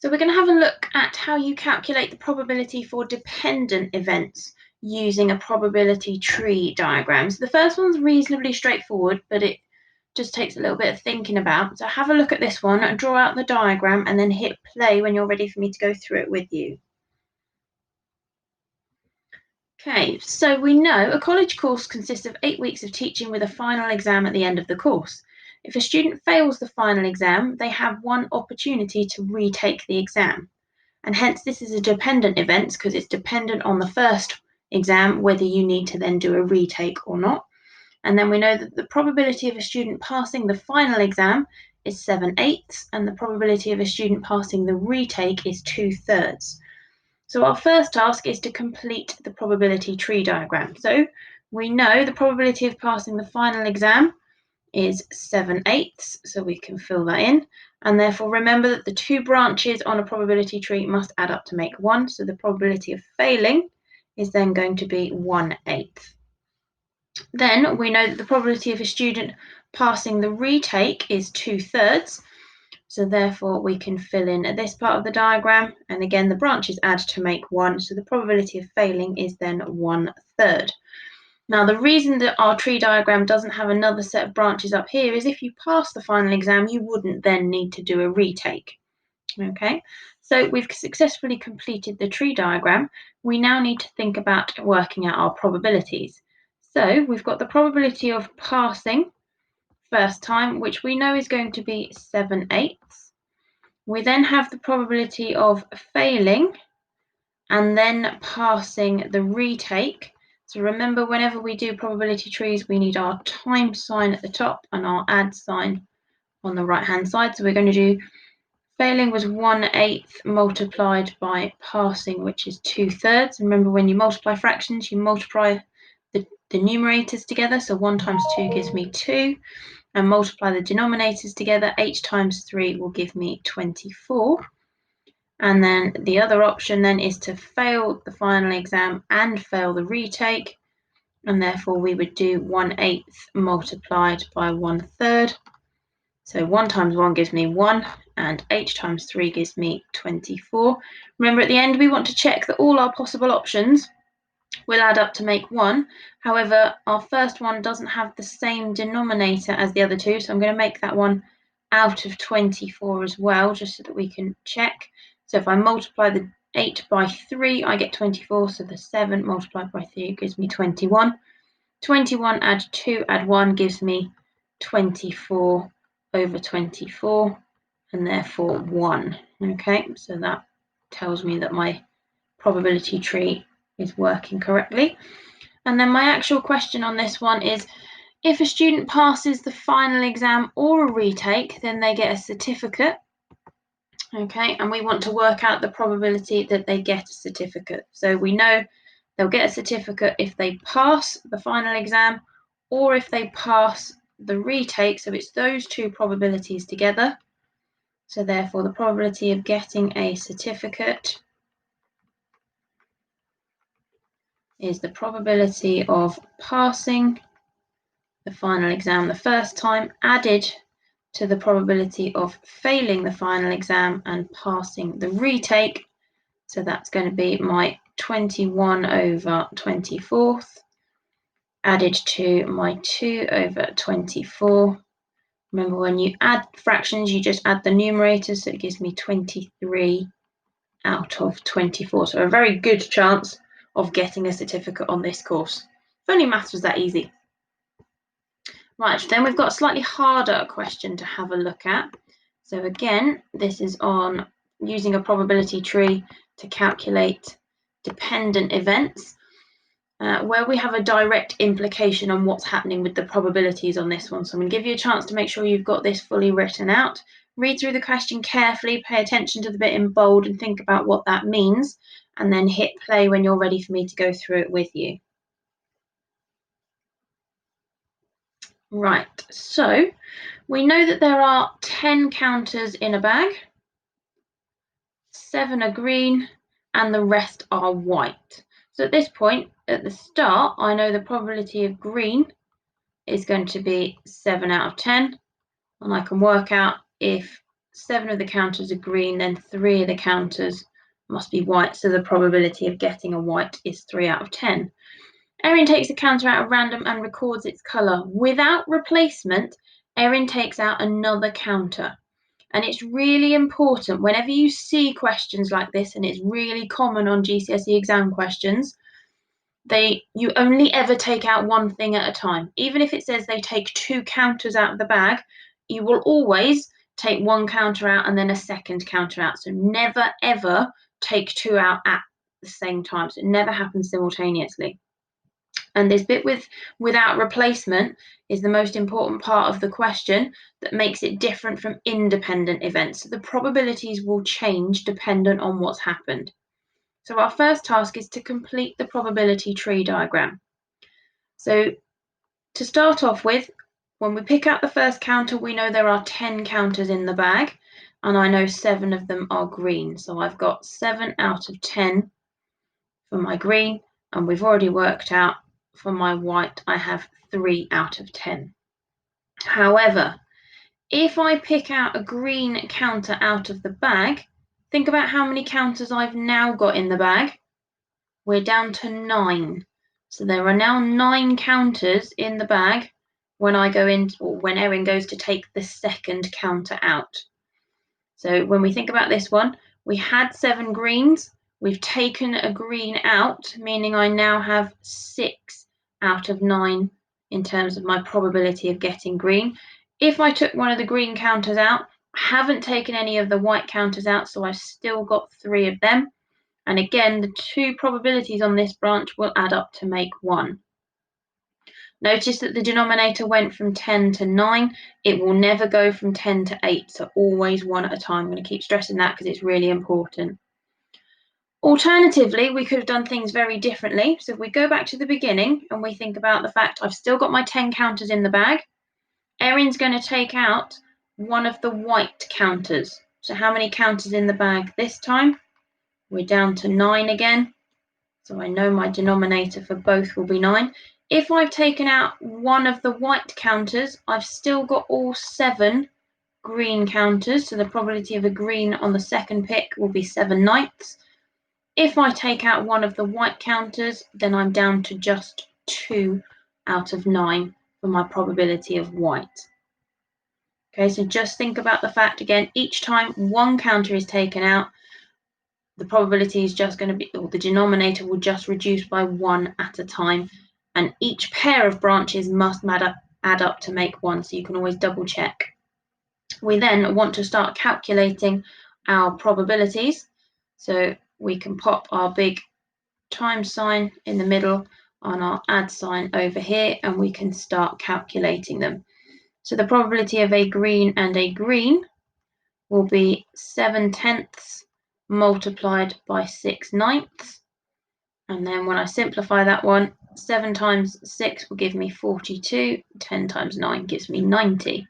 So we're going to have a look at how you calculate the probability for dependent events using a probability tree diagram. So the first one's reasonably straightforward, but it just takes a little bit of thinking about. So have a look at this one, draw out the diagram, and then hit play when you're ready for me to go through it with you. Okay, so we know a college course consists of 8 weeks of teaching with a final exam at the end of the course. If a student fails the final exam, they have one opportunity to retake the exam. And hence this is a dependent event because it's dependent on the first exam whether you need to then do a retake or not. And then we know that the probability of a student passing the final exam is 7/8, and the probability of a student passing the retake is 2/3. So our first task is to complete the probability tree diagram. So we know the probability of passing the final exam is 7/8, so we can fill that in. And therefore remember that the two branches on a probability tree must add up to make 1. So the probability of failing is then going to be 1/8. Then we know that the probability of a student passing the retake is 2/3. So therefore we can fill in this part of the diagram. And again, the branches add to make 1. So the probability of failing is then 1/3. Now, the reason that our tree diagram doesn't have another set of branches up here is if you pass the final exam, you wouldn't then need to do a retake. Okay, so we've successfully completed the tree diagram. We now need to think about working out our probabilities. So we've got the probability of passing first time, which we know is going to be 7/8. We then have the probability of failing and then passing the retake. So remember, whenever we do probability trees, we need our times sign at the top and our add sign on the right-hand side. So we're going to do failing was 1/8 multiplied by passing, which is 2/3. Remember, when you multiply fractions, you multiply the numerators together. So 1 times 2 gives me 2. And multiply the denominators together. 8 times 3 will give me 24. And then the other option then is to fail the final exam and fail the retake. And therefore we would do 1/8 multiplied by 1/3. So 1 times 1 gives me 1, and 8 times 3 gives me 24. Remember, at the end we want to check that all our possible options will add up to make 1. However, our first one doesn't have the same denominator as the other two, so I'm going to make that one out of 24 as well, just so that we can check. So if I multiply the 8 by 3, I get 24, so the 7 multiplied by 3 gives me 21. 21 add 2 add 1 gives me 24 over 24, and therefore 1. Okay, so that tells me that my probability tree is working correctly. And then my actual question on this one is, if a student passes the final exam or a retake, then they get a certificate. Okay, and we want to work out the probability that they get a certificate. So we know they'll get a certificate if they pass the final exam or if they pass the retake. So it's those two probabilities together. So therefore the probability of getting a certificate is the probability of passing the final exam the first time added to the probability of failing the final exam and passing the retake. So that's going to be my 21 over 24th added to my 2 over 24. Remember, when you add fractions, you just add the numerators, so it gives me 23 out of 24. So a very good chance of getting a certificate on this course. If only maths was that easy. Right, then we've got a slightly harder question to have a look at. So again, this is on using a probability tree to calculate dependent events, where we have a direct implication on what's happening with the probabilities on this one. So I'm going to give you a chance to make sure you've got this fully written out. Read through the question carefully, pay attention to the bit in bold and think about what that means, and then hit play when you're ready for me to go through it with you. Right, so we know that there are 10 counters in a bag, 7 are green, and the rest are white. So at this point, at the start, I know the probability of green is going to be 7 out of 10, and I can work out if 7 of the counters are green, then 3 of the counters must be white, so the probability of getting a white is 3 out of 10. Erin takes a counter out of random and records its colour. Without replacement, Erin takes out another counter. And it's really important whenever you see questions like this, and it's really common on GCSE exam questions, you only ever take out one thing at a time. Even if it says they take 2 counters out of the bag, you will always take 1 counter out and then a second counter out. So never ever take 2 out at the same time. So it never happens simultaneously. And this bit without replacement is the most important part of the question that makes it different from independent events. So the probabilities will change dependent on what's happened. So our first task is to complete the probability tree diagram. So to start off with, when we pick out the first counter, we know there are 10 counters in the bag, and I know 7 of them are green. So I've got 7 out of 10 for my green, and we've already worked out for my white, I have 3 out of 10. However, if I pick out a green counter out of the bag, think about how many counters I've now got in the bag. We're down to 9. So there are now 9 counters in the bag when I go in, or when Erin goes to take the second counter out. So when we think about this one, we had 7 greens. We've taken a green out, meaning I now have 6 out of 9 in terms of my probability of getting green. If I took one of the green counters out, I haven't taken any of the white counters out, so I've still got 3 of them. And again, the 2 probabilities on this branch will add up to make 1. Notice that the denominator went from 10 to 9. It will never go from 10 to 8, so always 1 at a time. I'm going to keep stressing that because it's really important. Alternatively, we could have done things very differently. So if we go back to the beginning and we think about the fact I've still got my 10 counters in the bag, Erin's going to take out one of the white counters. So how many counters in the bag this time? We're down to 9 again. So I know my denominator for both will be 9. If I've taken out one of the white counters, I've still got all 7 green counters. So the probability of a green on the second pick will be 7/9. If I take out one of the white counters, then I'm down to just 2 out of 9 for my probability of white. Okay, so just think about the fact again, each time one counter is taken out, the probability is just going to be, or the denominator will just reduce by 1 at a time, and each pair of branches must add up to make 1, so you can always double check. We then want to start calculating our probabilities, so we can pop our big times sign in the middle on our add sign over here, and we can start calculating them. So the probability of a green and a green will be 7/10 multiplied by 6/9. And then when I simplify that one, 7 times 6 will give me 42, 10 times 9 gives me 90.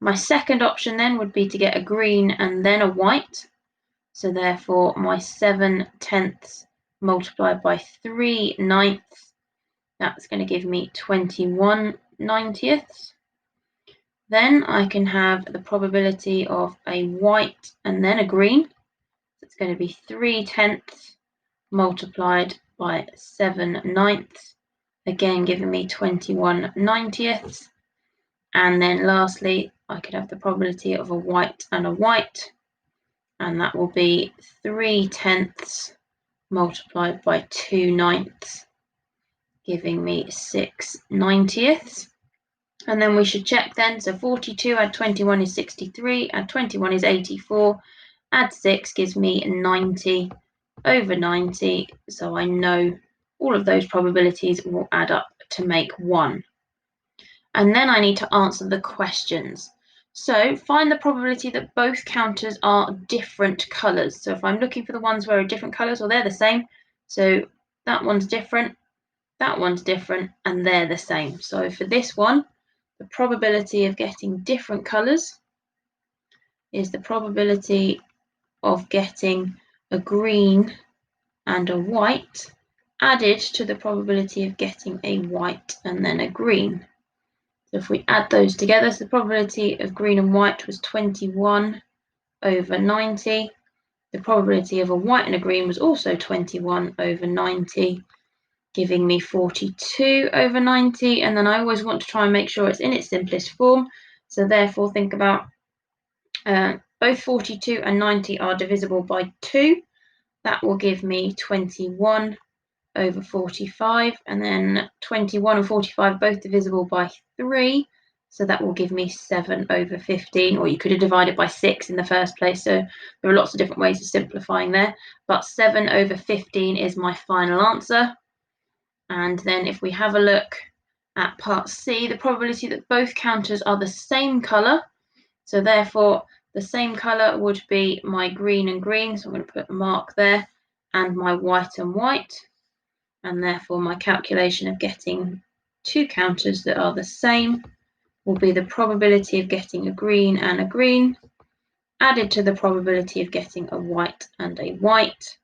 My second option then would be to get a green and then a white. So therefore my 7/10 multiplied by 3/9, that's going to give me 21/90. Then I can have the probability of a white and then a green. It's going to be 3/10 multiplied by 7/9, again giving me 21/90. And then lastly, I could have the probability of a white and a white, and that will be 3/10 multiplied by 2/9, giving me 6/90. And then we should check then, so 42 add 21 is 63, add 21 is 84, add 6 gives me 90 over 90, so I know all of those probabilities will add up to make 1. And then I need to answer the questions. So find the probability that both counters are different colours. So if I'm looking for the ones where are different colours, well, they're the same. So that one's different, and they're the same. So for this one, the probability of getting different colours is the probability of getting a green and a white added to the probability of getting a white and then a green. So if we add those together, so the probability of green and white was 21 over 90. The probability of a white and a green was also 21 over 90, giving me 42 over 90. And then I always want to try and make sure it's in its simplest form. So therefore think about both 42 and 90 are divisible by 2. That will give me 21 over 45, and then 21 and 45 both divisible by 3, so that will give me 7 over 15, or you could have divided by 6 in the first place, so there are lots of different ways of simplifying there, but 7 over 15 is my final answer. And then if we have a look at part C, the probability that both counters are the same colour, so therefore the same colour would be my green and green, so I'm going to put a mark there, and my white and white. And therefore my calculation of getting two counters that are the same will be the probability of getting a green and a green added to the probability of getting a white and a white.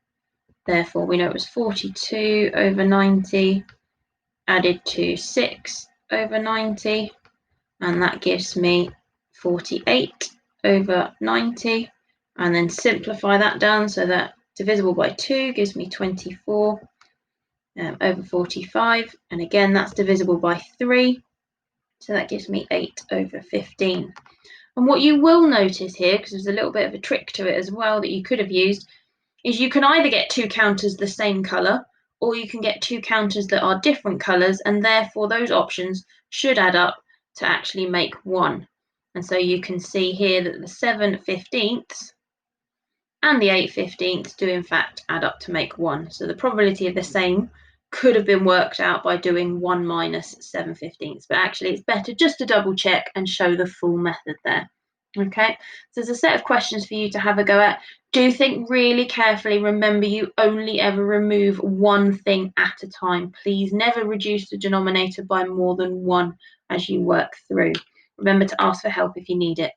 Therefore we know it was 42 over 90 added to 6 over 90, and that gives me 48 over 90, and then simplify that down so that divisible by 2 gives me 24 over 45, and again that's divisible by 3, so that gives me 8 over 15. And what you will notice here, because there's a little bit of a trick to it as well that you could have used, is you can either get two counters the same colour, or you can get two counters that are different colours, and therefore those options should add up to actually make 1. And so you can see here that the 7/15 and the 8/15 do in fact add up to make 1. So the probability of the same could have been worked out by doing 1 minus 7/15, but actually it's better just to double check and show the full method there. Okay, so there's a set of questions for you to have a go at. Do think really carefully. Remember, you only ever remove one thing at a time. Please never reduce the denominator by more than 1 as you work through. Remember to ask for help if you need it.